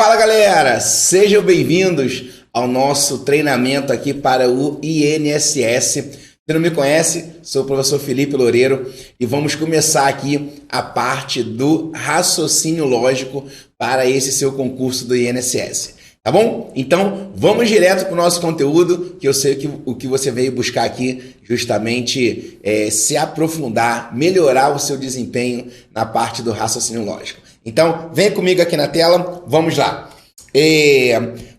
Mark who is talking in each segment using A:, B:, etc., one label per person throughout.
A: Fala galera, sejam bem-vindos ao nosso treinamento aqui para o INSS. Se não me conhece, sou o professor Felipe Loureiro e vamos começar aqui a parte do raciocínio lógico para esse seu concurso do INSS. Tá bom? Então, vamos direto para o nosso conteúdo, que eu sei que o que você veio buscar aqui justamente é se aprofundar, melhorar o seu desempenho na parte do raciocínio lógico. Então, vem comigo aqui na tela, vamos lá.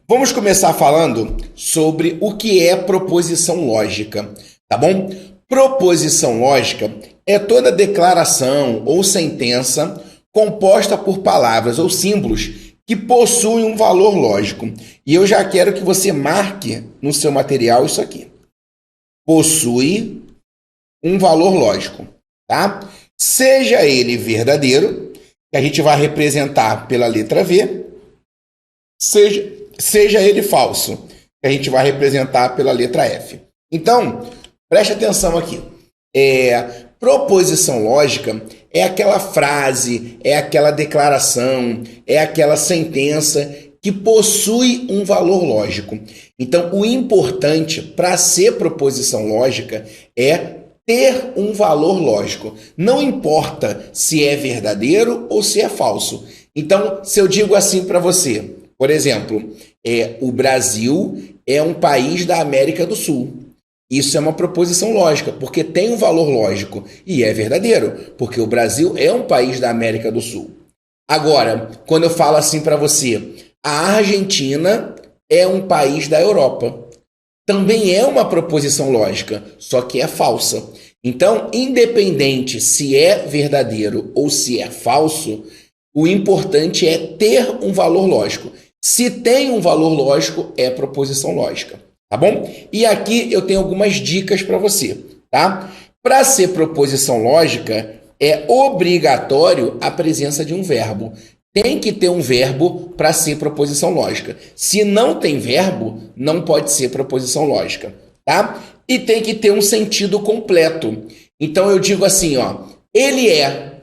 A: Vamos começar falando sobre o que é proposição lógica, tá bom? Proposição lógica é toda declaração ou sentença composta por palavras ou símbolos que possuem um valor lógico. E eu já quero que você marque no seu material isso aqui. Possui um valor lógico, tá? Seja ele verdadeiro, que a gente vai representar pela letra V, seja ele falso, que a gente vai representar pela letra F. Então, preste atenção aqui. Proposição lógica é aquela frase, é aquela declaração, é aquela sentença que possui um valor lógico. Então, o importante para ser proposição lógica é ter um valor lógico. Não importa se é verdadeiro ou se é falso. Então, se eu digo assim para você, por exemplo, o Brasil é um país da América do Sul. Isso é uma proposição lógica, porque tem um valor lógico e é verdadeiro, porque o Brasil é um país da América do Sul. Agora, quando eu falo assim para você, a Argentina é um país da Europa. Também é uma proposição lógica, só que é falsa. Então, independente se é verdadeiro ou se é falso, o importante é ter um valor lógico. Se tem um valor lógico, é proposição lógica. Tá bom? E aqui eu tenho algumas dicas para você, tá? Para ser proposição lógica, é obrigatório a presença de um verbo. Tem que ter um verbo para ser proposição lógica. Se não tem verbo, não pode ser proposição lógica, tá? E tem que ter um sentido completo. Então eu digo assim, ó, ele é.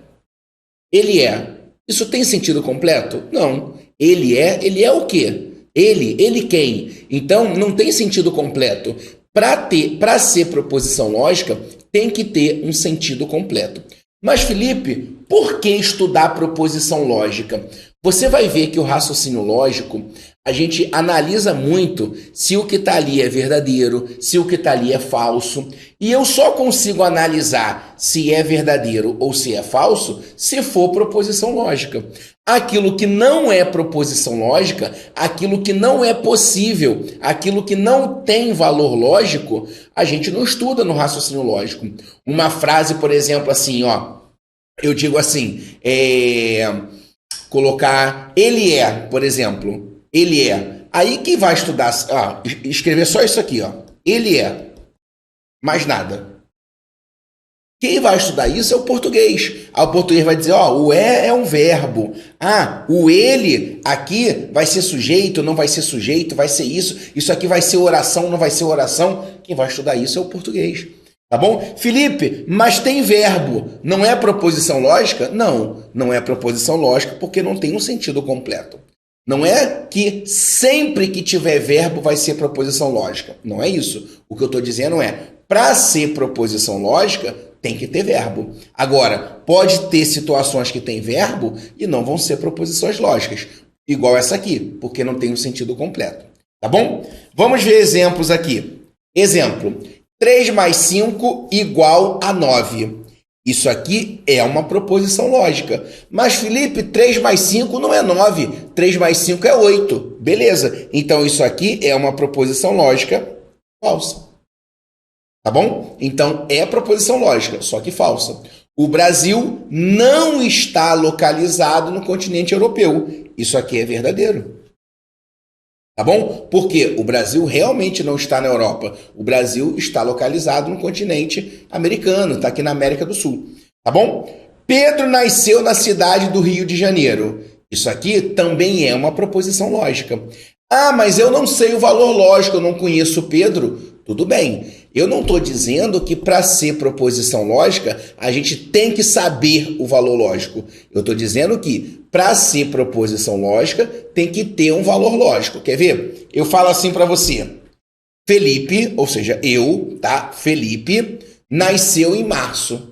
A: Isso tem sentido completo? Não. Ele é o quê? Ele quem? Então, não tem sentido completo. Para ser proposição lógica, tem que ter um sentido completo. Mas, Felipe, por que estudar proposição lógica? Você vai ver que o raciocínio lógico, a gente analisa muito se o que está ali é verdadeiro, se o que está ali é falso. E eu só consigo analisar se é verdadeiro ou se é falso se for proposição lógica. Aquilo que não é proposição lógica, aquilo que não é possível, aquilo que não tem valor lógico, a gente não estuda no raciocínio lógico. Uma frase, por exemplo, assim, ó, eu digo assim, colocar ele é, por exemplo, ele é. Aí quem vai estudar, ó, escrever só isso aqui, ó, ele é, mais nada. Quem vai estudar isso é o português. O português vai dizer, ó, o é um verbo. O ele aqui vai ser sujeito, não vai ser sujeito, vai ser isso. Isso aqui vai ser oração, não vai ser oração. Quem vai estudar isso é o português. Tá bom? Felipe, mas tem verbo. Não é proposição lógica? Não, não é proposição lógica porque não tem um sentido completo. Não é que sempre que tiver verbo vai ser proposição lógica. Não é isso. O que eu estou dizendo é, para ser proposição lógica, tem que ter verbo. Agora, pode ter situações que tem verbo e não vão ser proposições lógicas. Igual essa aqui, porque não tem um sentido completo. Tá bom? Vamos ver exemplos aqui. Exemplo, 3 mais 5 igual a 9. Isso aqui é uma proposição lógica. Mas, Felipe, 3 mais 5 não é 9. 3 mais 5 é 8. Beleza. Então, isso aqui é uma proposição lógica falsa. Tá bom? Então, é proposição lógica, só que falsa. O Brasil não está localizado no continente europeu. Isso aqui é verdadeiro. Tá bom? Porque o Brasil realmente não está na Europa. O Brasil está localizado no continente americano, está aqui na América do Sul. Tá bom? Pedro nasceu na cidade do Rio de Janeiro. Isso aqui também é uma proposição lógica. Mas eu não sei o valor lógico, eu não conheço Pedro. Tudo bem. Eu não estou dizendo que para ser proposição lógica, a gente tem que saber o valor lógico. Eu estou dizendo que para ser proposição lógica, tem que ter um valor lógico. Quer ver? Eu falo assim para você. Felipe, ou seja, eu, tá? Felipe, nasceu em março.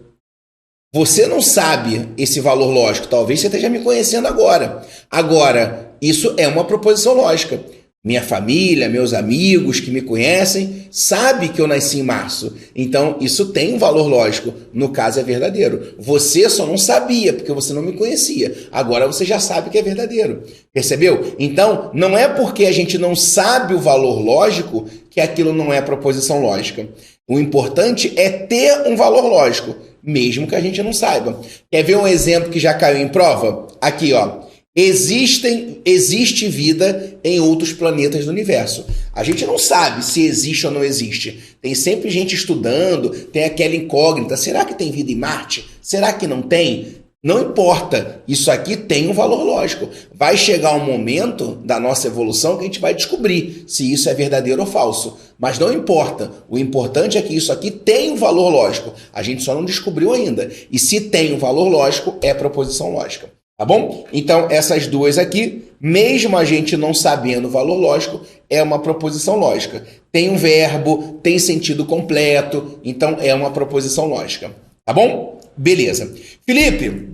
A: Você não sabe esse valor lógico. Talvez você esteja me conhecendo agora. Agora, isso é uma proposição lógica. Minha família, meus amigos que me conhecem, sabem que eu nasci em março. Então, isso tem um valor lógico. No caso, é verdadeiro. Você só não sabia, porque você não me conhecia. Agora você já sabe que é verdadeiro. Percebeu? Então, não é porque a gente não sabe o valor lógico que aquilo não é proposição lógica. O importante é ter um valor lógico, mesmo que a gente não saiba. Quer ver um exemplo que já caiu em prova? Aqui, ó. Existe vida em outros planetas do universo. A gente não sabe se existe ou não existe. Tem sempre gente estudando, tem aquela incógnita. Será que tem vida em Marte? Será que não tem? Não importa. Isso aqui tem um valor lógico. Vai chegar um momento da nossa evolução que a gente vai descobrir se isso é verdadeiro ou falso. Mas não importa. O importante é que isso aqui tem um valor lógico. A gente só não descobriu ainda. E se tem um valor lógico, é proposição lógica. Tá bom? Então, essas duas aqui, mesmo a gente não sabendo o valor lógico, é uma proposição lógica. Tem um verbo, tem sentido completo, então é uma proposição lógica. Tá bom? Beleza. Felipe,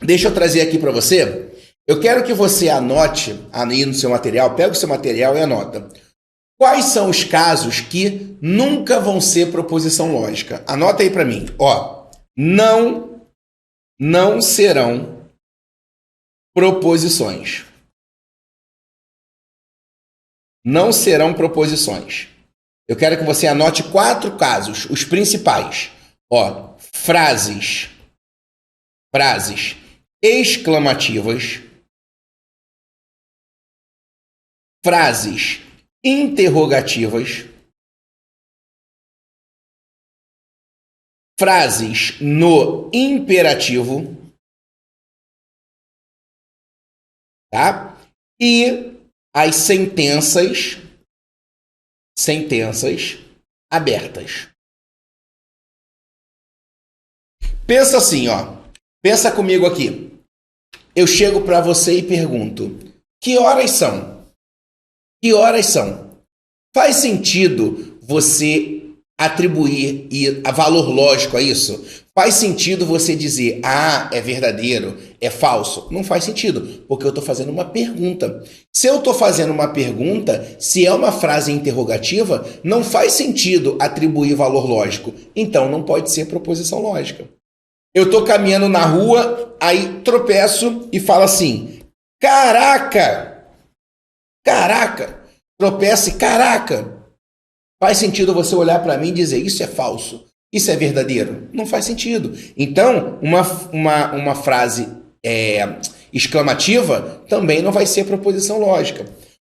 A: deixa eu trazer aqui para você. Eu quero que você anote aí no seu material, pega o seu material e anota. Quais são os casos que nunca vão ser proposição lógica? Anota aí para mim. Ó, não serão proposições. Não serão proposições. Eu quero que você anote 4 casos, os principais. Ó, frases exclamativas, frases interrogativas, frases no imperativo, tá? E as sentenças abertas. Pensa assim, ó. Pensa comigo aqui. Eu chego para você e pergunto: que horas são? Que horas são? Faz sentido você atribuir valor lógico a isso? Faz sentido você dizer, é verdadeiro, é falso? Não faz sentido, porque eu estou fazendo uma pergunta. Se eu estou fazendo uma pergunta, se é uma frase interrogativa, não faz sentido atribuir valor lógico. Então, não pode ser proposição lógica. Eu estou caminhando na rua, aí tropeço e falo assim, caraca! Caraca! Tropeço e caraca! Faz sentido você olhar para mim e dizer, isso é falso, isso é verdadeiro? Não faz sentido. Então, uma frase exclamativa também não vai ser proposição lógica.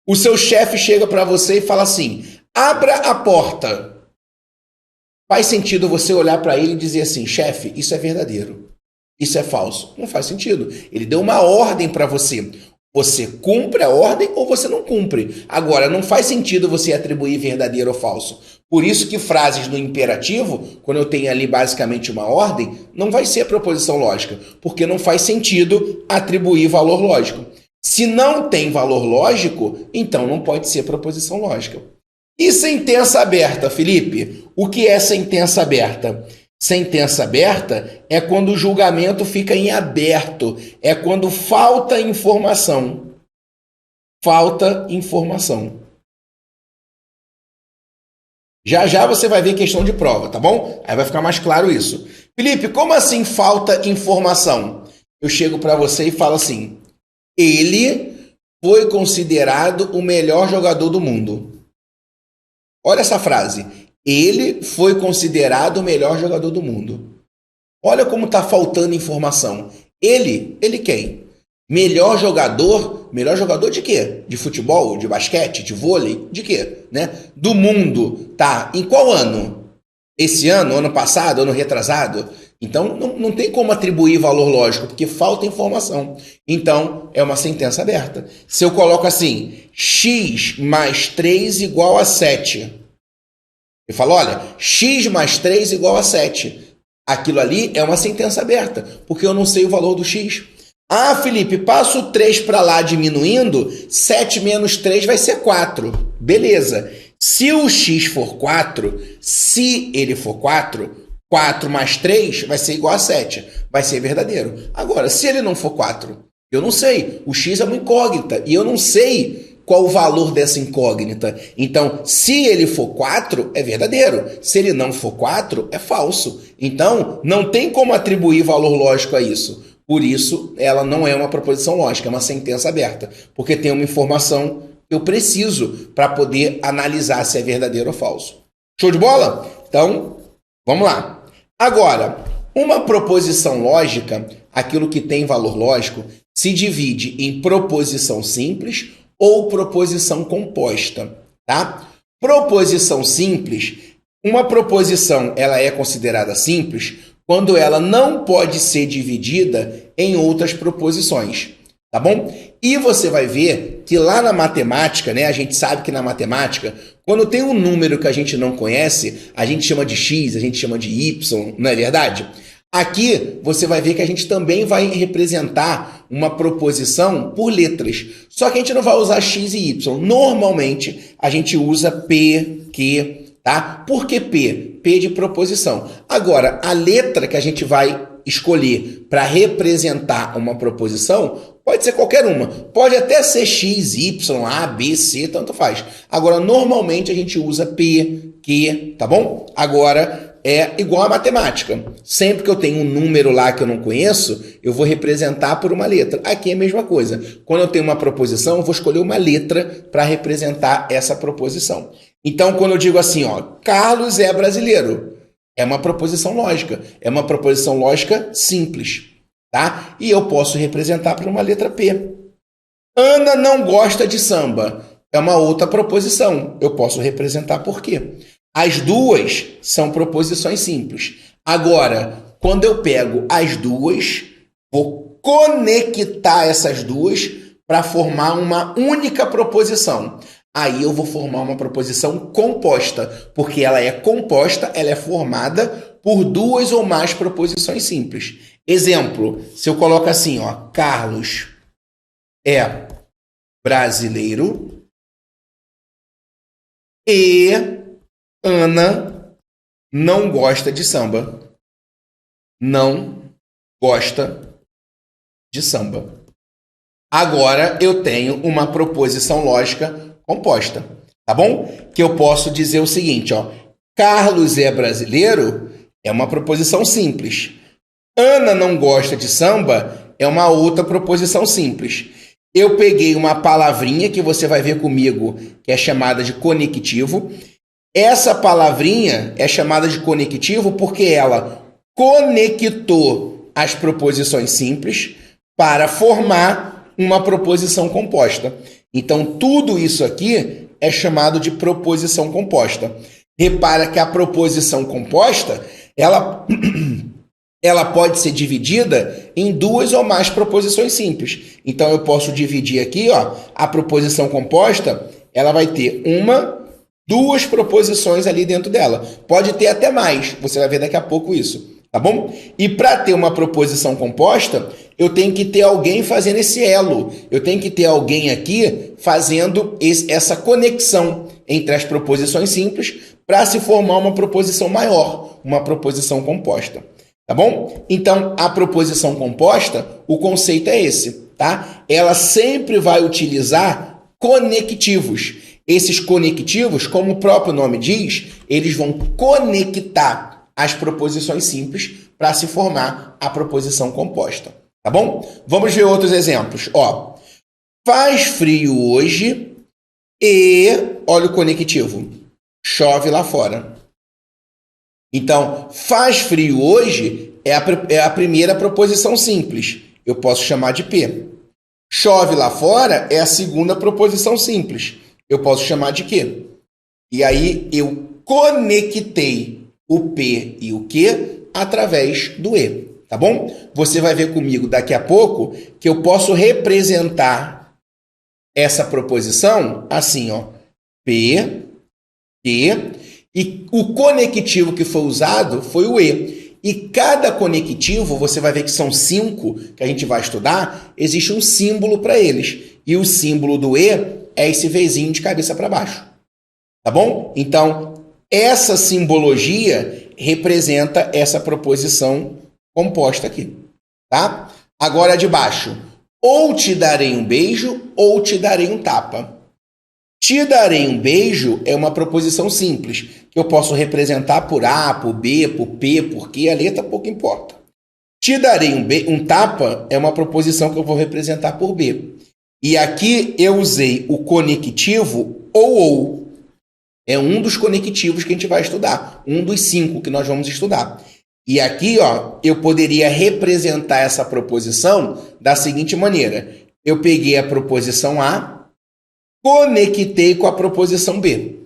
A: O seu chefe chega para você e fala assim, abra a porta. Faz sentido você olhar para ele e dizer assim, chefe, isso é verdadeiro, isso é falso? Não faz sentido. Ele deu uma ordem para você. Você cumpre a ordem ou você não cumpre. Agora, não faz sentido você atribuir verdadeiro ou falso. Por isso que frases no imperativo, quando eu tenho ali basicamente uma ordem, não vai ser proposição lógica, porque não faz sentido atribuir valor lógico. Se não tem valor lógico, então não pode ser proposição lógica. E sentença aberta, Felipe? O que é sentença aberta? Sentença aberta é quando o julgamento fica em aberto, é quando falta informação. Falta informação. Já já você vai ver questão de prova, tá bom? Aí vai ficar mais claro isso. Felipe, como assim falta informação? Eu chego para você e falo assim, ele foi considerado o melhor jogador do mundo. Olha essa frase. Ele foi considerado o melhor jogador do mundo. Olha como está faltando informação. Ele quem? Melhor jogador de quê? De futebol, de basquete, de vôlei, de quê? Né? Do mundo, tá? Em qual ano? Esse ano, ano passado, ano retrasado? Então, não tem como atribuir valor lógico, porque falta informação. Então, é uma sentença aberta. Se eu coloco assim, x mais 3 igual a 7. Ele fala, olha, x mais 3 igual a 7. Aquilo ali é uma sentença aberta, porque eu não sei o valor do x. Ah, Felipe, passa o 3 para lá diminuindo, 7 menos 3 vai ser 4. Beleza. Se o x for 4, se ele for 4, 4 mais 3 vai ser igual a 7. Vai ser verdadeiro. Agora, se ele não for 4, eu não sei. O x é uma incógnita e eu não sei qual o valor dessa incógnita. Então, se ele for 4, é verdadeiro. Se ele não for 4, é falso. Então, não tem como atribuir valor lógico a isso. Por isso, ela não é uma proposição lógica, é uma sentença aberta. Porque tem uma informação que eu preciso para poder analisar se é verdadeiro ou falso. Show de bola? Então, vamos lá. Agora, uma proposição lógica, aquilo que tem valor lógico, se divide em proposição simples ou proposição composta, tá? Proposição simples, uma proposição ela é considerada simples quando ela não pode ser dividida em outras proposições, tá bom? E você vai ver que lá na matemática, né, a gente sabe que na matemática, quando tem um número que a gente não conhece, a gente chama de x, a gente chama de y, não é verdade? Aqui você vai ver que a gente também vai representar uma proposição por letras. Só que a gente não vai usar x e y. Normalmente a gente usa p, q, tá? Por que p? P de proposição. Agora, a letra que a gente vai escolher para representar uma proposição pode ser qualquer uma. Pode até ser x, y, a, b, c, tanto faz. Agora, normalmente a gente usa p, q, tá bom? Agora é igual a matemática. Sempre que eu tenho um número lá que eu não conheço, eu vou representar por uma letra. Aqui é a mesma coisa. Quando eu tenho uma proposição, eu vou escolher uma letra para representar essa proposição. Então, quando eu digo assim, ó, Carlos é brasileiro, é uma proposição lógica. É uma proposição lógica simples, tá? E eu posso representar por uma letra P. Ana não gosta de samba. É uma outra proposição. Eu posso representar por quê? As duas são proposições simples. Agora, quando eu pego as duas, vou conectar essas duas para formar uma única proposição. Aí eu vou formar uma proposição composta, porque ela é composta, ela é formada por duas ou mais proposições simples. Exemplo, se eu coloco assim, ó, Carlos é brasileiro e Ana não gosta de samba. Não gosta de samba. Agora eu tenho uma proposição lógica composta, tá bom? Que eu posso dizer o seguinte, ó. Carlos é brasileiro é uma proposição simples. Ana não gosta de samba é uma outra proposição simples. Eu peguei uma palavrinha que você vai ver comigo, que é chamada de conectivo. Essa palavrinha é chamada de conectivo porque ela conectou as proposições simples para formar uma proposição composta. Então, tudo isso aqui é chamado de proposição composta. Repara que a proposição composta, ela pode ser dividida em duas ou mais proposições simples. Então, eu posso dividir aqui, ó, a proposição composta, ela vai ter duas proposições ali dentro dela. Pode ter até mais, você vai ver daqui a pouco isso, tá bom? E para ter uma proposição composta, eu tenho que ter alguém fazendo esse elo. Eu tenho que ter alguém aqui fazendo essa conexão entre as proposições simples para se formar uma proposição maior, uma proposição composta, tá bom? Então, a proposição composta, o conceito é esse, tá? Ela sempre vai utilizar conectivos. Esses conectivos, como o próprio nome diz, eles vão conectar as proposições simples para se formar a proposição composta, tá bom? Vamos ver outros exemplos. Ó, faz frio hoje e, olha o conectivo, chove lá fora. Então, faz frio hoje é a primeira proposição simples. Eu posso chamar de P. Chove lá fora é a segunda proposição simples. Eu posso chamar de Q. E aí eu conectei o P e o Q através do E, tá bom? Você vai ver comigo daqui a pouco que eu posso representar essa proposição assim, ó. P, Q. E o conectivo que foi usado foi o E. E cada conectivo, você vai ver que são 5 que a gente vai estudar, existe um símbolo para eles. E o símbolo do E é esse Vzinho de cabeça para baixo. Tá bom? Então, essa simbologia representa essa proposição composta aqui. Tá? Agora de baixo. Ou te darei um beijo, ou te darei um tapa. Te darei um beijo é uma proposição simples, que eu posso representar por A, por B, por P, por Q, a letra pouco importa. Te darei um tapa é uma proposição que eu vou representar por B. E aqui eu usei o conectivo ou. É um dos conectivos que a gente vai estudar, um dos 5 que nós vamos estudar. E aqui, ó, eu poderia representar essa proposição da seguinte maneira. Eu peguei a proposição A, conectei com a proposição B,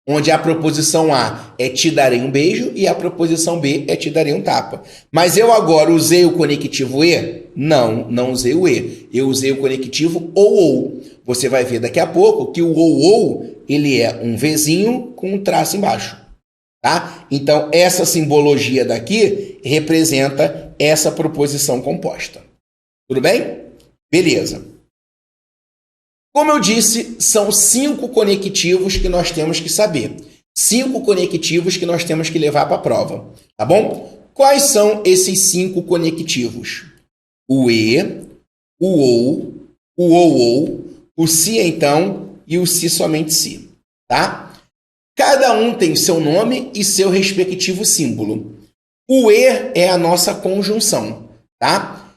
A: onde a proposição A é te darei um beijo e a proposição B é te darei um tapa. Mas eu agora usei o conectivo E? Não, não usei o E. Eu usei o conectivo ou. Você vai ver daqui a pouco que o ou, ele é um Vzinho com um traço embaixo. Tá? Então, essa simbologia daqui representa essa proposição composta. Tudo bem? Beleza. Como eu disse, são 5 conectivos que nós temos que saber. 5 conectivos que nós temos que levar para a prova. Tá bom? Quais são esses 5 conectivos? O E, o ou, o se então e o se somente se. Tá? Cada um tem seu nome e seu respectivo símbolo. O E é a nossa conjunção. Tá?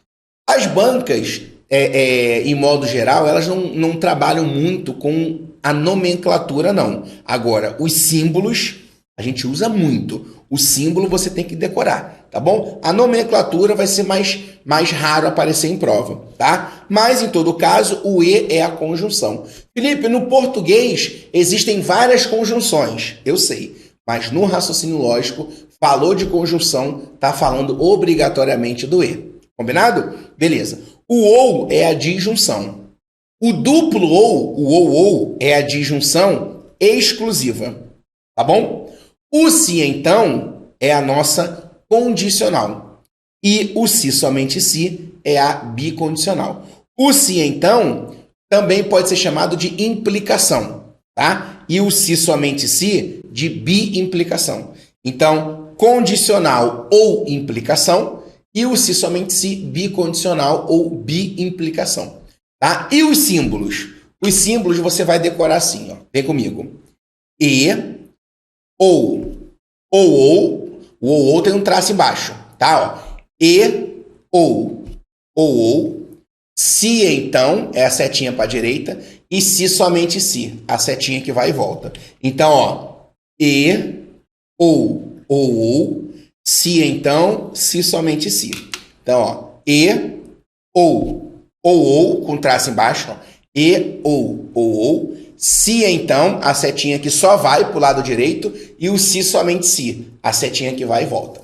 A: As bancas, em modo geral, elas não trabalham muito com a nomenclatura, não. Agora, os símbolos a gente usa muito. O símbolo você tem que decorar, tá bom? A nomenclatura vai ser mais raro aparecer em prova, tá? Mas, em todo caso, o E é a conjunção. Felipe, no português existem várias conjunções, eu sei. Mas no raciocínio lógico, falou de conjunção, tá falando obrigatoriamente do E. Combinado? Beleza. O ou é a disjunção. O duplo ou, o ou, é a disjunção exclusiva, tá bom? O se, então, é a nossa condicional. E o se, somente se, é a bicondicional. O se, então, também pode ser chamado de implicação, tá? E o se, somente se, de biimplicação. Então, condicional ou implicação, e o se, somente se, bicondicional ou biimplicação, tá? E os símbolos? Os símbolos você vai decorar assim, ó. Vem comigo. E, ou, o ou tem um traço embaixo, tá? Ó. E, ou, se, então, é a setinha para a direita, e se, somente se, a setinha que vai e volta. Então, ó, e, ou, se, então, se, somente se. Então, ó, e, ou, com traço embaixo, ó, e, ou, se, então, a setinha que só vai para o lado direito, e o se, somente se, a setinha que vai e volta.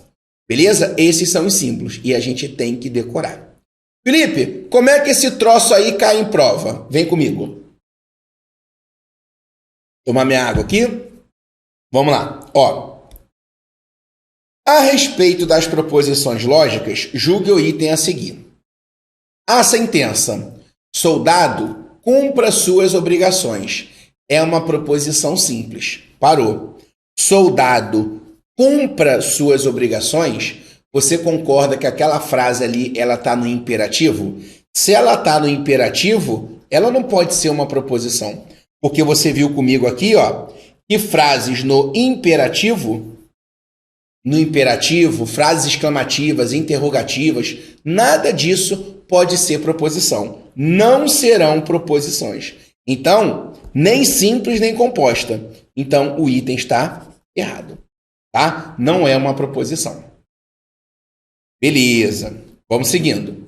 A: Beleza? Esses são os símbolos, e a gente tem que decorar. Felipe, como é que esse troço aí cai em prova? Vem comigo. Tomar minha água aqui. Vamos lá. Ó. A respeito das proposições lógicas, julgue o item a seguir. A sentença, soldado, cumpra suas obrigações. É uma proposição simples. Parou. Soldado, cumpra suas obrigações. Você concorda que aquela frase ali, ela está no imperativo? Se ela está no imperativo, ela não pode ser uma proposição. Porque você viu comigo aqui, ó, que frases no imperativo, frases exclamativas, interrogativas, nada disso pode ser proposição. Não serão proposições. Então, nem simples nem composta. Então, o item está errado, tá? Não é uma proposição. Beleza, vamos seguindo.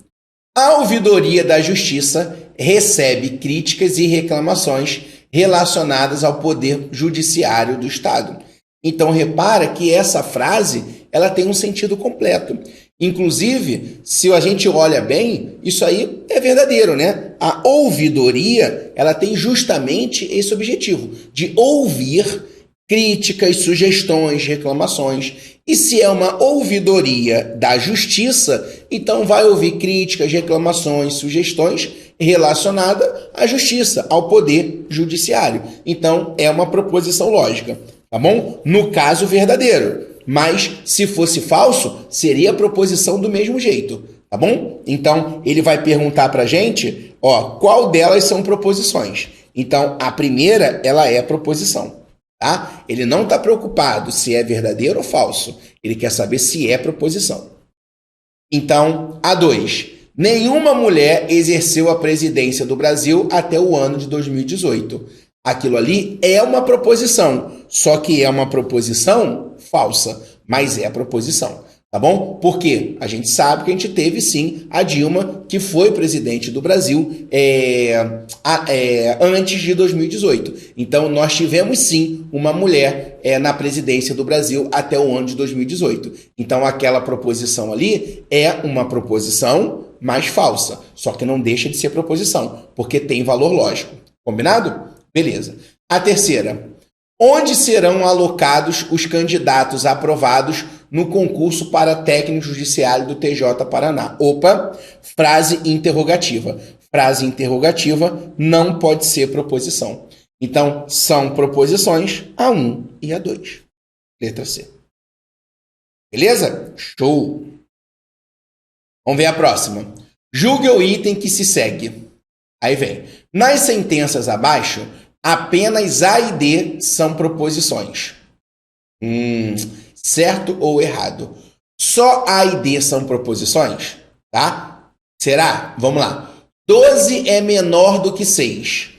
A: A ouvidoria da justiça recebe críticas e reclamações relacionadas ao poder judiciário do Estado. Então, repara que essa frase ela tem um sentido completo. Inclusive, se a gente olha bem, isso aí é verdadeiro, né? A ouvidoria ela tem justamente esse objetivo, de ouvir críticas, sugestões, reclamações. E se é uma ouvidoria da justiça, então vai ouvir críticas, reclamações, sugestões relacionadas à justiça, ao poder judiciário. Então, é uma proposição lógica, tá bom? No caso verdadeiro. Mas, se fosse falso, seria proposição do mesmo jeito, tá bom? Então, ele vai perguntar pra gente, qual delas são proposições. Então, a primeira, ela é proposição, tá? Ele não está preocupado se é verdadeiro ou falso. Ele quer saber se é proposição. Então, a 2. Nenhuma mulher exerceu a presidência do Brasil até o ano de 2018. Aquilo ali é uma proposição, só que é uma proposição falsa, mas é proposição, tá bom? Porque a gente sabe que a gente teve sim a Dilma, que foi presidente do Brasil antes de 2018. Então nós tivemos sim uma mulher na presidência do Brasil até o ano de 2018. Então aquela proposição ali é uma proposição, mas falsa, só que não deixa de ser proposição, porque tem valor lógico. Combinado? Beleza. A terceira. Onde serão alocados os candidatos aprovados no concurso para técnico judiciário do TJ Paraná? Opa, frase interrogativa. Frase interrogativa não pode ser proposição. Então, são proposições a 1 e a 2. Letra C. Beleza? Show! Vamos ver a próxima. Julgue o item que se segue. Aí vem. Nas sentenças abaixo, apenas A e D são proposições. Certo ou errado? Só A e D são proposições? Tá? Será? Vamos lá. 12 é menor do que 6.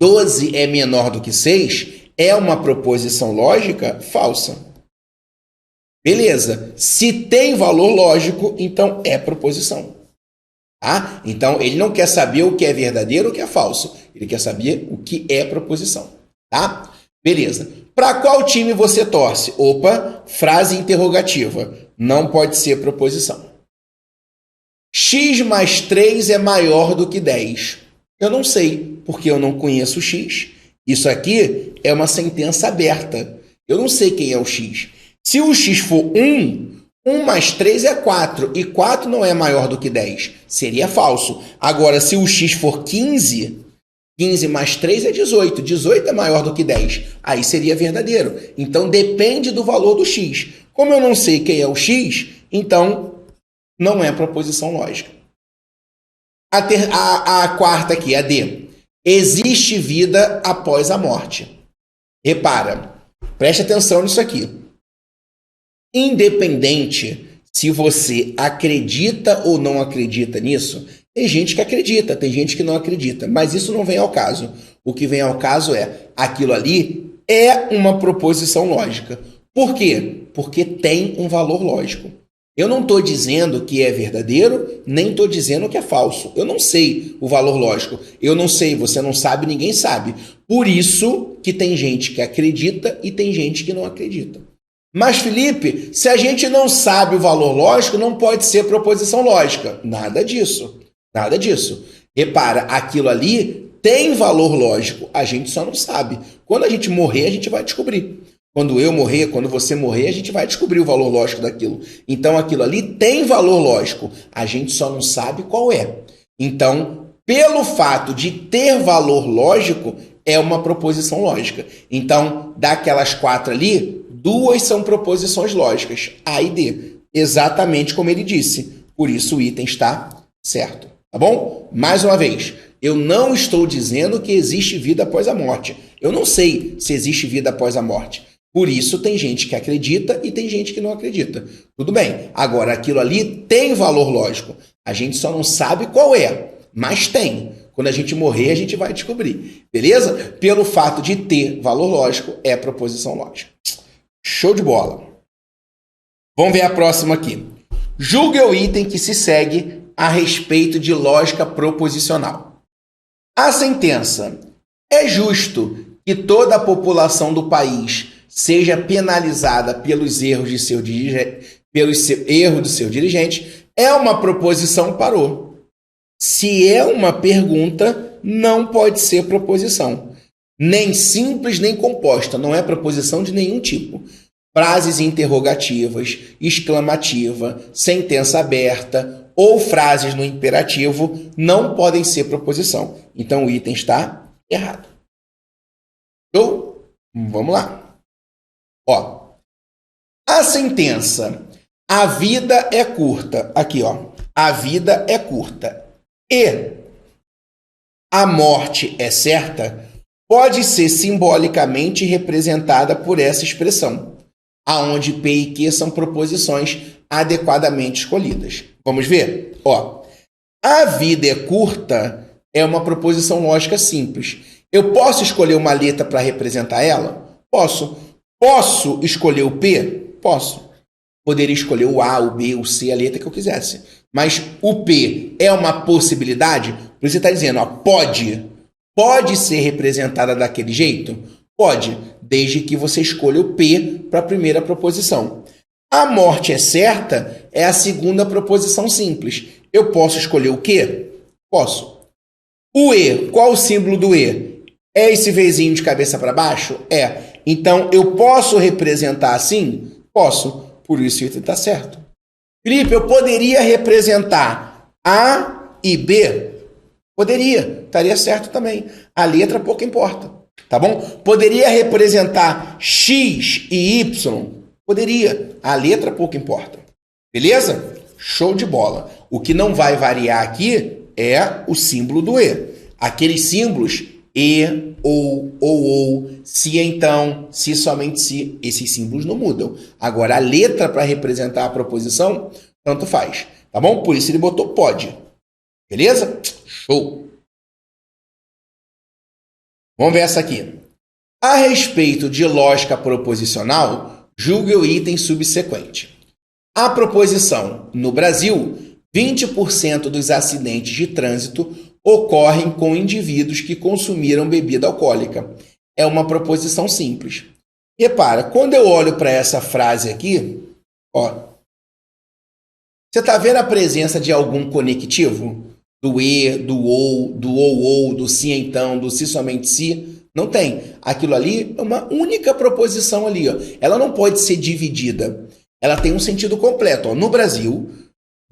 A: 12 é menor do que 6 é uma proposição lógica falsa. Beleza. Se tem valor lógico, então é proposição. Tá? Então, ele não quer saber o que é verdadeiro ou o que é falso. Ele quer saber o que é proposição. Tá? Beleza. Para qual time você torce? Opa, frase interrogativa. Não pode ser proposição. X mais 3 é maior do que 10. Eu não sei, porque eu não conheço o X. Isso aqui é uma sentença aberta. Eu não sei quem é o X. Se o X for 1... 1 mais 3 é 4, e 4 não é maior do que 10. Seria falso. Agora, se o x for 15, 15 mais 3 é 18. 18 é maior do que 10. Aí seria verdadeiro. Então, depende do valor do x. Como eu não sei quem é o x, então não é proposição lógica. A quarta aqui, a D. Existe vida após a morte. Repara, preste atenção nisso aqui. Independente se você acredita ou não acredita nisso, tem gente que acredita, tem gente que não acredita, mas isso não vem ao caso. O que vem ao caso é, aquilo ali é uma proposição lógica. Por quê? Porque tem um valor lógico. Eu não estou dizendo que é verdadeiro, nem estou dizendo que é falso. Eu não sei o valor lógico. Eu não sei, você não sabe, ninguém sabe. Por isso que tem gente que acredita e tem gente que não acredita. Mas, Felipe, se a gente não sabe o valor lógico, não pode ser proposição lógica. Nada disso. Nada disso. Repara, aquilo ali tem valor lógico. A gente só não sabe. Quando a gente morrer, a gente vai descobrir. Quando eu morrer, quando você morrer, a gente vai descobrir o valor lógico daquilo. Então, aquilo ali tem valor lógico. A gente só não sabe qual é. Então, pelo fato de ter valor lógico, é uma proposição lógica. Então, daquelas 4 ali, 2 são proposições lógicas, A e D, exatamente como ele disse. Por isso o item está certo, tá bom? Mais uma vez, eu não estou dizendo que existe vida após a morte. Eu não sei se existe vida após a morte. Por isso tem gente que acredita e tem gente que não acredita. Tudo bem. Agora, aquilo ali tem valor lógico. A gente só não sabe qual é, mas tem. Quando a gente morrer, a gente vai descobrir. Beleza? Pelo fato de ter valor lógico, é proposição lógica. Show de bola. Vamos ver a próxima aqui. Julgue o item que se segue a respeito de lógica proposicional. A sentença: é justo que toda a população do país seja penalizada pelos erros de seu dirigente, é uma proposição, parou. Se é uma pergunta, não pode ser proposição. nem simples nem composta, não é proposição de nenhum tipo. Frases interrogativas, exclamativa, sentença aberta ou frases no imperativo não podem ser proposição. Então o item está errado. Show? Vamos lá. Ó, a sentença "a vida é curta", aqui ó, "a vida é curta" e "a morte é certa" pode ser simbolicamente representada por essa expressão, aonde P e Q são proposições adequadamente escolhidas. Vamos ver? Ó, "a vida é curta" é uma proposição lógica simples. Eu posso escolher uma letra para representar ela? Posso. Posso escolher o P? Posso. Poderia escolher o A, o B, o C, a letra que eu quisesse. Mas o P é uma possibilidade? Por isso você está dizendo, ó, pode ser representada daquele jeito? Pode, desde que você escolha o P para a primeira proposição. A morte é certa é a segunda proposição simples. Eu posso escolher o quê? Posso. O E, qual o símbolo do E? É esse Vzinho de cabeça para baixo? É. Então, eu posso representar assim? Posso. Por isso o item está certo. Felipe, eu poderia representar A e B? Poderia. Estaria certo também. A letra pouco importa. Tá bom? Poderia representar X e Y? Poderia. A letra pouco importa. Beleza? Show de bola. O que não vai variar aqui é o símbolo do E. Aqueles símbolos E, ou, se então, se somente se, esses símbolos não mudam. Agora, a letra para representar a proposição, tanto faz. Tá bom? Por isso ele botou pode. Beleza? Show! Vamos ver essa aqui. A respeito de lógica proposicional, julgue o item subsequente. A proposição, no Brasil, 20% dos acidentes de trânsito ocorrem com indivíduos que consumiram bebida alcoólica. É uma proposição simples. Repara, quando eu olho para essa frase aqui, ó, você está vendo a presença de algum conectivo? Do E, do ou, do se então, do se somente se? Não tem. Aquilo ali é uma única proposição ali. Ó. Ela não pode ser dividida. Ela tem um sentido completo. Ó. No Brasil,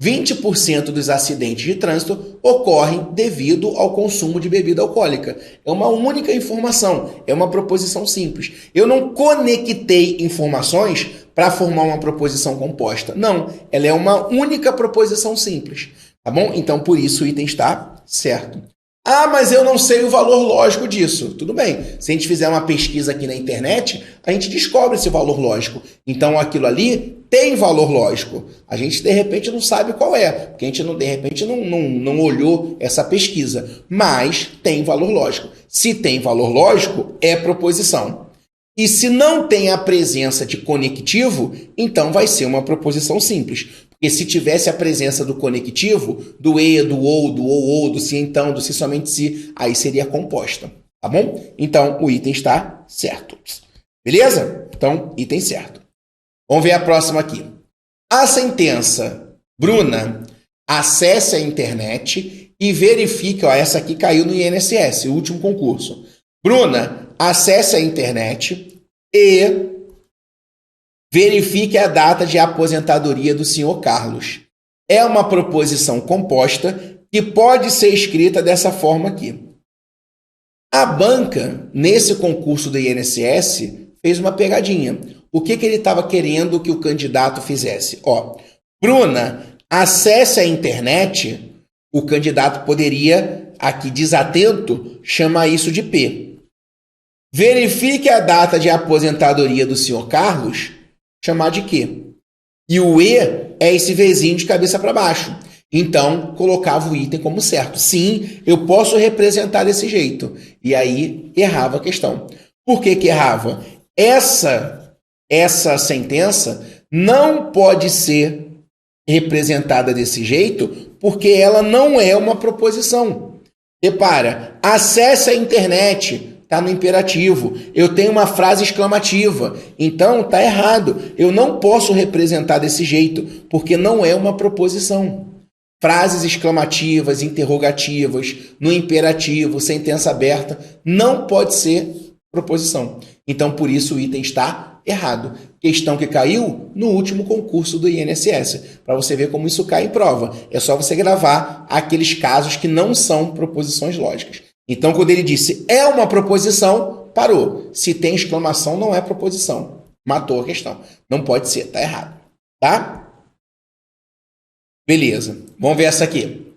A: 20% dos acidentes de trânsito ocorrem devido ao consumo de bebida alcoólica. É uma única informação, é uma proposição simples. Eu não conectei informações para formar uma proposição composta. Não, ela é uma única proposição simples. Tá bom? Então, por isso o item está certo. Ah, mas eu não sei o valor lógico disso. Tudo bem. Se a gente fizer uma pesquisa aqui na internet, a gente descobre esse valor lógico. Então, aquilo ali tem valor lógico. A gente, de repente, não sabe qual é, porque a gente, de repente, não olhou essa pesquisa. Mas tem valor lógico. Se tem valor lógico, é proposição. E se não tem a presença de conectivo, então vai ser uma proposição simples. Porque se tivesse a presença do conectivo, do E, do ou, do se então, do se somente se, aí seria composta. Tá bom? Então, o item está certo. Beleza? Então, item certo. Vamos ver a próxima aqui. A sentença, Bruna, acesse a internet e verifique, ó, essa aqui caiu no INSS, o último concurso. Bruna, acesse a internet e verifique a data de aposentadoria do senhor Carlos. É uma proposição composta que pode ser escrita dessa forma aqui. A banca, nesse concurso do INSS, fez uma pegadinha. O que ele estava querendo que o candidato fizesse? Ó, Bruna, acesse a internet. O candidato poderia, aqui desatento, chamar isso de P. Verifique a data de aposentadoria do senhor Carlos, chamar de Q. E o E é esse Vzinho de cabeça para baixo. Então, colocava o item como certo. Sim, eu posso representar desse jeito. E aí, errava a questão. Por que errava? Essa sentença não pode ser representada desse jeito porque ela não é uma proposição. Repara, acesse a internet. Está no imperativo. Eu tenho uma frase exclamativa. Então, está errado. Eu não posso representar desse jeito, porque não é uma proposição. frases exclamativas, interrogativas, no imperativo, sentença aberta, não pode ser proposição. Então, por isso, o item está errado. Questão que caiu no último concurso do INSS, para você ver como isso cai em prova. É só você gravar aqueles casos que não são proposições lógicas. Então, quando ele disse é uma proposição, parou. Se tem exclamação, não é proposição. Matou a questão. Não pode ser, tá errado. Tá? Beleza. Vamos ver essa aqui.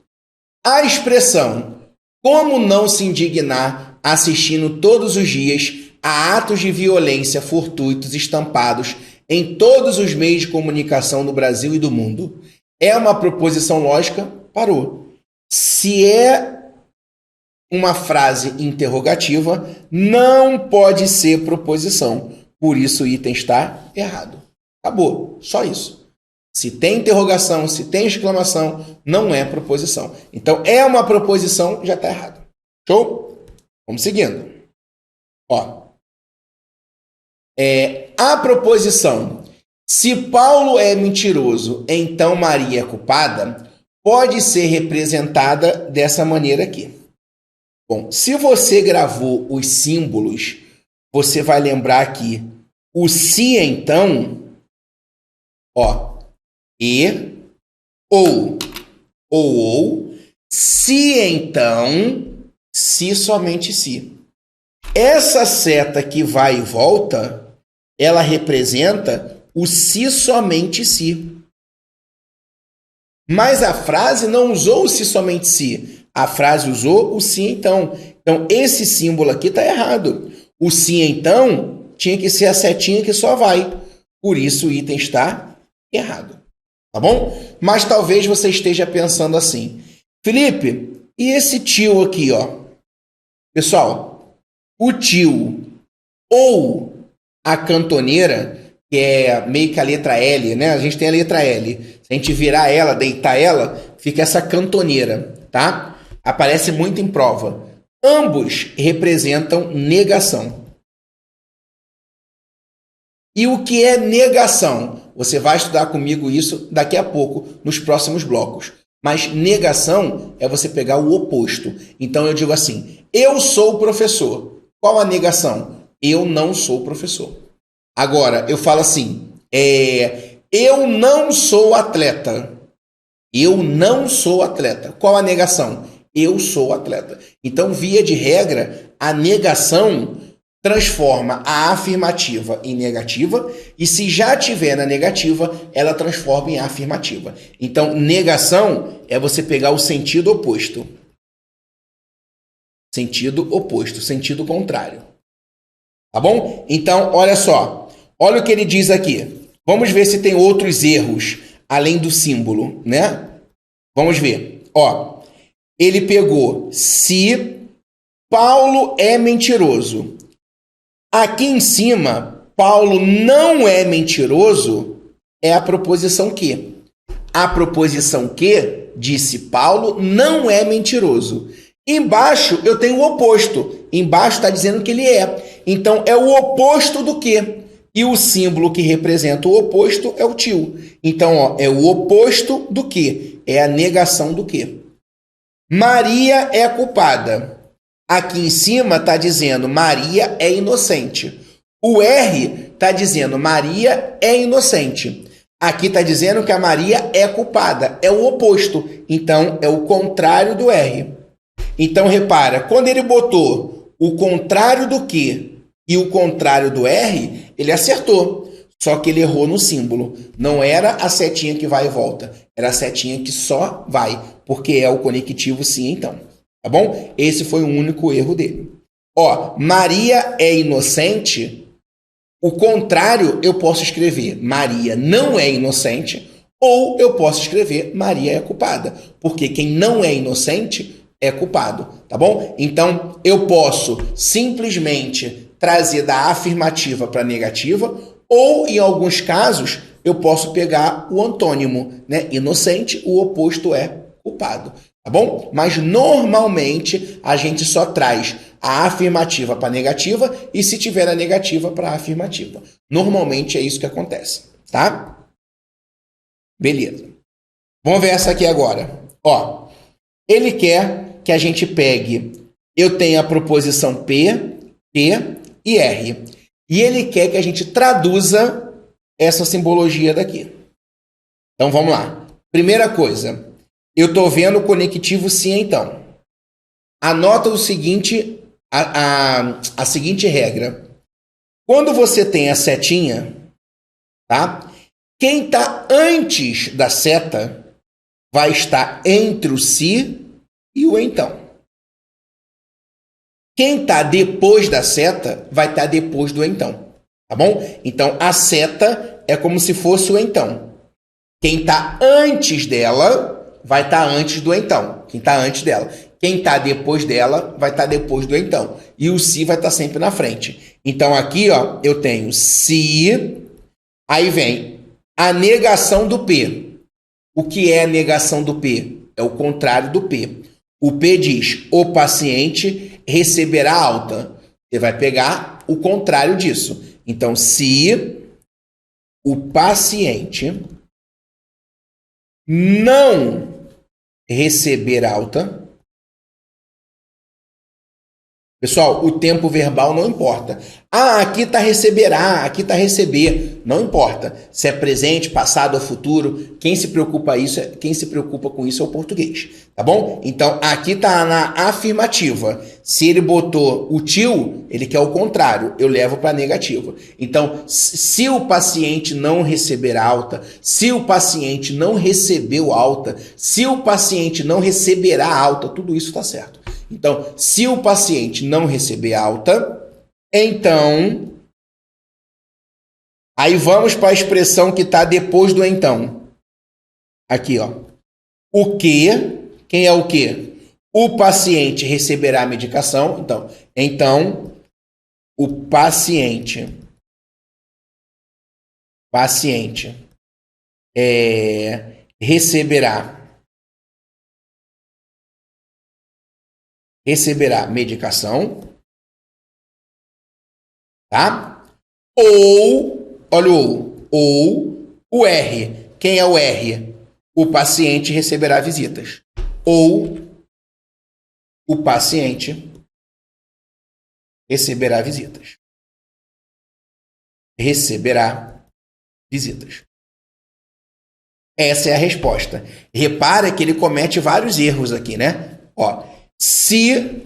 A: A expressão como não se indignar assistindo todos os dias a atos de violência fortuitos estampados em todos os meios de comunicação do Brasil e do mundo é uma proposição lógica? Parou. Se é uma frase interrogativa, não pode ser proposição. Por isso o item está errado. Acabou. Só isso. Se tem interrogação, se tem exclamação, não é proposição. Então, é uma proposição, já está errado. Show? Vamos seguindo. Ó. A proposição, se Paulo é mentiroso, então Maria é culpada, pode ser representada dessa maneira aqui. Bom, se você gravou os símbolos, você vai lembrar que o se então, ó, e, ou, se então, se somente se. Essa seta que vai e volta, ela representa o se somente se. Mas a frase não usou o se somente se. A frase usou o se então. Então, esse símbolo aqui está errado. O se então tinha que ser a setinha que só vai. Por isso o item está errado. Tá bom? Mas talvez você esteja pensando assim. Felipe, e esse tio aqui, ó? Pessoal, o tio ou a cantoneira, que é meio que a letra L, né? A gente tem a letra L. Se a gente virar ela, deitar ela, fica essa cantoneira, tá? Aparece muito em prova. Ambos representam negação. E o que é negação? Você vai estudar comigo isso daqui a pouco, nos próximos blocos. Mas negação é você pegar o oposto. Então eu digo assim, eu sou professor. Qual a negação? Eu não sou professor. Agora, eu falo assim, eu não sou atleta. Eu não sou atleta. Qual a negação? Eu sou atleta. Então, via de regra, a negação transforma a afirmativa em negativa e se já tiver na negativa, ela transforma em afirmativa. Então, negação é você pegar o sentido oposto. Sentido oposto, sentido contrário. Tá bom? Então, olha só. Olha o que ele diz aqui. Vamos ver se tem outros erros além do símbolo, né? Vamos ver. Ó, ele pegou se Paulo é mentiroso. Aqui em cima, Paulo não é mentiroso, é a proposição que. A proposição que, disse Paulo, não é mentiroso. Embaixo eu tenho o oposto. Embaixo está dizendo que ele é. Então, é o oposto do que. E o símbolo que representa o oposto é o tio. Então, ó, é o oposto do que. É a negação do que. Maria é culpada. Aqui em cima está dizendo Maria é inocente. O R está dizendo Maria é inocente. Aqui está dizendo que a Maria é culpada. É o oposto. Então, é o contrário do R. Então, repara, quando ele botou o contrário do que e o contrário do R, ele acertou. Só que ele errou no símbolo. Não era a setinha que vai e volta. Era a setinha que só vai. Porque é o conectivo sim, então. Tá bom? Esse foi o único erro dele. Ó, Maria é inocente. O contrário eu posso escrever Maria não é inocente. Ou eu posso escrever Maria é culpada. Porque quem não é inocente é culpado. Tá bom? Então, eu posso simplesmente trazer da afirmativa para a negativa. Ou, em alguns casos, eu posso pegar o antônimo, né? Inocente, o oposto é culpado. Tá bom? Mas normalmente a gente só traz a afirmativa para a negativa e se tiver a negativa para a afirmativa. Normalmente é isso que acontece, tá? Beleza. Vamos ver essa aqui agora. Ó, ele quer que a gente pegue, eu tenho a proposição P, Q e R. E ele quer que a gente traduza essa simbologia daqui. Então, vamos lá. Primeira coisa, eu estou vendo o conectivo sim, então. Anota o seguinte, a seguinte regra. Quando você tem a setinha, tá? Quem está antes da seta vai estar entre o se e o então. Quem está depois da seta vai estar depois do então. Tá bom? Então, a seta é como se fosse o então. Quem está antes dela vai estar antes do então. Quem está antes dela. Quem está depois dela vai estar depois do então. E o se vai estar sempre na frente. Então, aqui, ó, eu tenho se, aí vem a negação do P. O que é a negação do P? É o contrário do P. O P diz, o paciente receberá alta. Você vai pegar o contrário disso. Então, se o paciente não receber alta... Pessoal, o tempo verbal não importa. Ah, aqui está receberá, aqui está receber. Não importa. Se é presente, passado ou futuro, quem se preocupa com isso é o português. Tá bom? Então, aqui está na afirmativa. Se ele botou o tio, ele quer o contrário. Eu levo para a negativa. Então, se o paciente não receber alta, se o paciente não recebeu alta, se o paciente não receberá alta, tudo isso está certo. Então, se o paciente não receber alta, então... Aí vamos para a expressão que está depois do então. Aqui, ó. O que? Quem é o que? O paciente receberá a medicação. Então o paciente receberá medicação, tá? Ou, olha o R. Quem é o R? O paciente receberá visitas. Ou o paciente receberá visitas. Receberá visitas. Essa é a resposta. Repara que ele comete vários erros aqui, né? Ó, se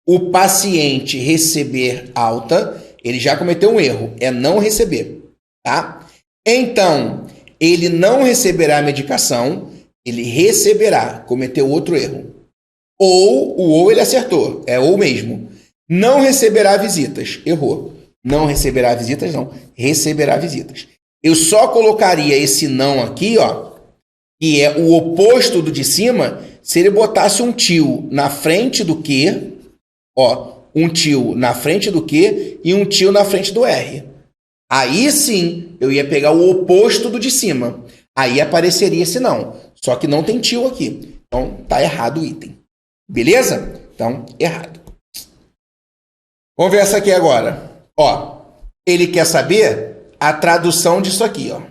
A: o paciente receber alta, ele já cometeu um erro, é não receber, tá? Então, ele não receberá a medicação, ele receberá, cometeu outro erro. Ou ele acertou, é ou mesmo. Não receberá visitas, errou. Não receberá visitas, não, receberá visitas. Eu só colocaria esse não aqui, ó, que é o oposto do de cima, se ele botasse um tio na frente do que, ó, um tio na frente do que e um tio na frente do R. Aí sim, eu ia pegar o oposto do de cima. Aí apareceria esse não. Só que não tem tio aqui. Então, tá errado o item. Beleza? Então, errado. Vamos ver essa aqui agora. Ó, ele quer saber a tradução disso aqui, ó.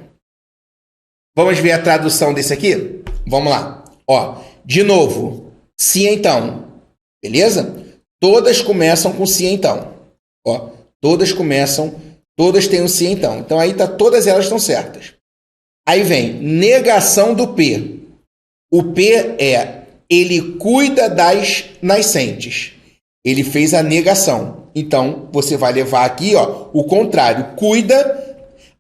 A: Vamos ver a tradução desse aqui? Vamos lá. Ó, de novo, se então. Beleza? Todas começam com se então. Ó, todas têm um se então. Então aí tá, todas elas estão certas. Aí vem negação do P. O P é ele cuida das nascentes. Ele fez a negação. Então você vai levar aqui, ó, o contrário. Cuida.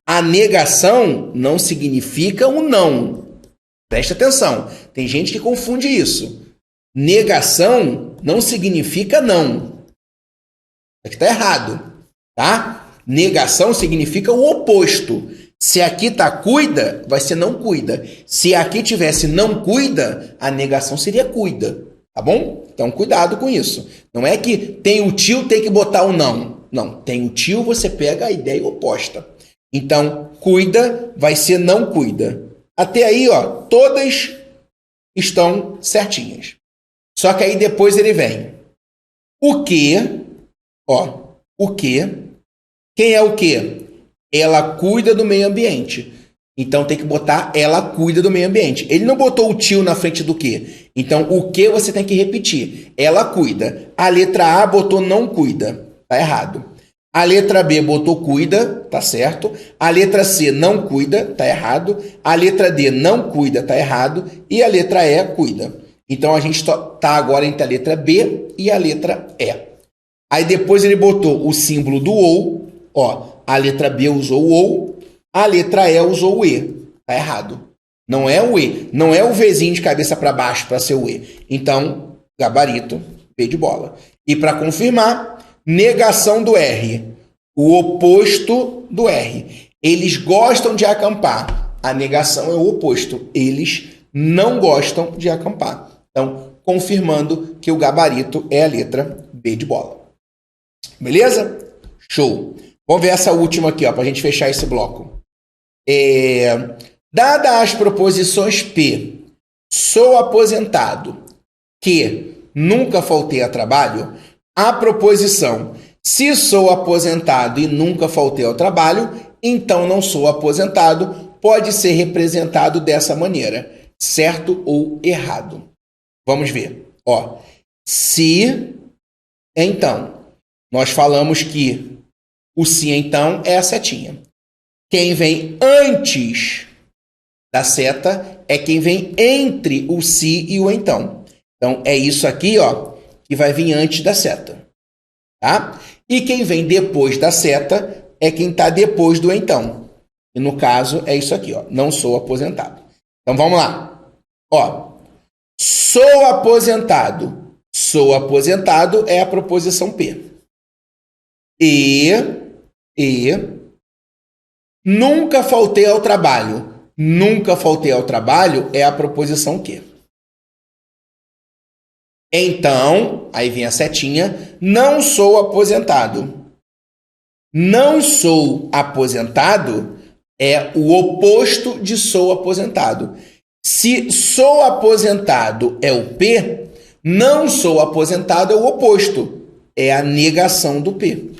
A: A negação não significa um não. Presta atenção. Tem gente que confunde isso. Negação não significa não. Aqui está errado, tá? Negação significa o oposto. Se aqui está cuida, vai ser não cuida. Se aqui tivesse não cuida, a negação seria cuida, tá bom? Então, cuidado com isso. Não é que tem o tio, tem que botar o não. Não, tem o tio, você pega a ideia oposta. Então, cuida vai ser não cuida. Até aí, ó, todas estão certinhas. Só que aí depois ele vem. O que, ó, o que, quem é o que? Ela cuida do meio ambiente. Então tem que botar ela cuida do meio ambiente. Ele não botou o tio na frente do que. Então o que você tem que repetir. Ela cuida. A letra A botou não cuida. Tá errado. A letra B botou cuida, tá certo. A letra C não cuida, tá errado. A letra D não cuida, tá errado. E a letra E cuida. Então a gente tá agora entre a letra B e a letra E. Aí depois ele botou o símbolo do OU. Ó, a letra B usou o OU. A letra E usou o E. Tá errado. Não é o E. Não é o Vzinho de cabeça para baixo para ser o E. Então, gabarito, B de bola. E para confirmar, negação do R. O oposto do R. Eles gostam de acampar. A negação é o oposto. Eles não gostam de acampar. Então, confirmando que o gabarito é a letra B de bola. Beleza? Show. Vamos ver essa última aqui, para a gente fechar esse bloco. Dadas as proposições P, sou aposentado, que nunca faltei a trabalho, a proposição se sou aposentado e nunca faltei ao trabalho, então não sou aposentado, pode ser representado dessa maneira, certo ou errado. Vamos ver. Ó, se, então, nós falamos que o se, então, é a setinha. Quem vem antes da seta é quem vem entre o se e o então. Então, é isso aqui, ó, que vai vir antes da seta. Tá? E quem vem depois da seta é quem está depois do então. E no caso, é isso aqui, ó, não sou aposentado. Então, vamos lá. Ó, sou aposentado. Sou aposentado é a proposição P. E nunca faltei ao trabalho. Nunca faltei ao trabalho é a proposição Q. Então, aí vem a setinha, não sou aposentado. Não sou aposentado é o oposto de sou aposentado. Se sou aposentado é o P, não sou aposentado é o oposto, é a negação do P.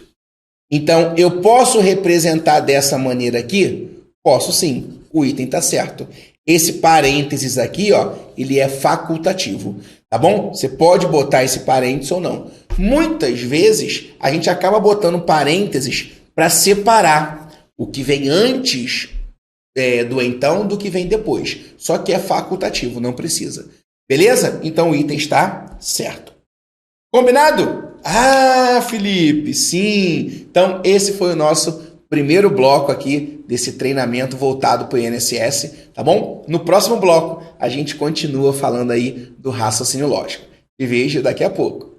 A: Então, eu posso representar dessa maneira aqui? Posso sim, o item está certo. Esse parênteses aqui, ó, ele é facultativo, tá bom? Você pode botar esse parênteses ou não. Muitas vezes, a gente acaba botando parênteses para separar o que vem antes do então do que vem depois. Só que é facultativo, não precisa. Beleza? Então, o item está certo. Combinado? Ah, Felipe, sim! Então, esse foi o nosso primeiro bloco aqui desse treinamento voltado para o INSS, tá bom? No próximo bloco, a gente continua falando aí do raciocínio lógico. Te vejo daqui a pouco.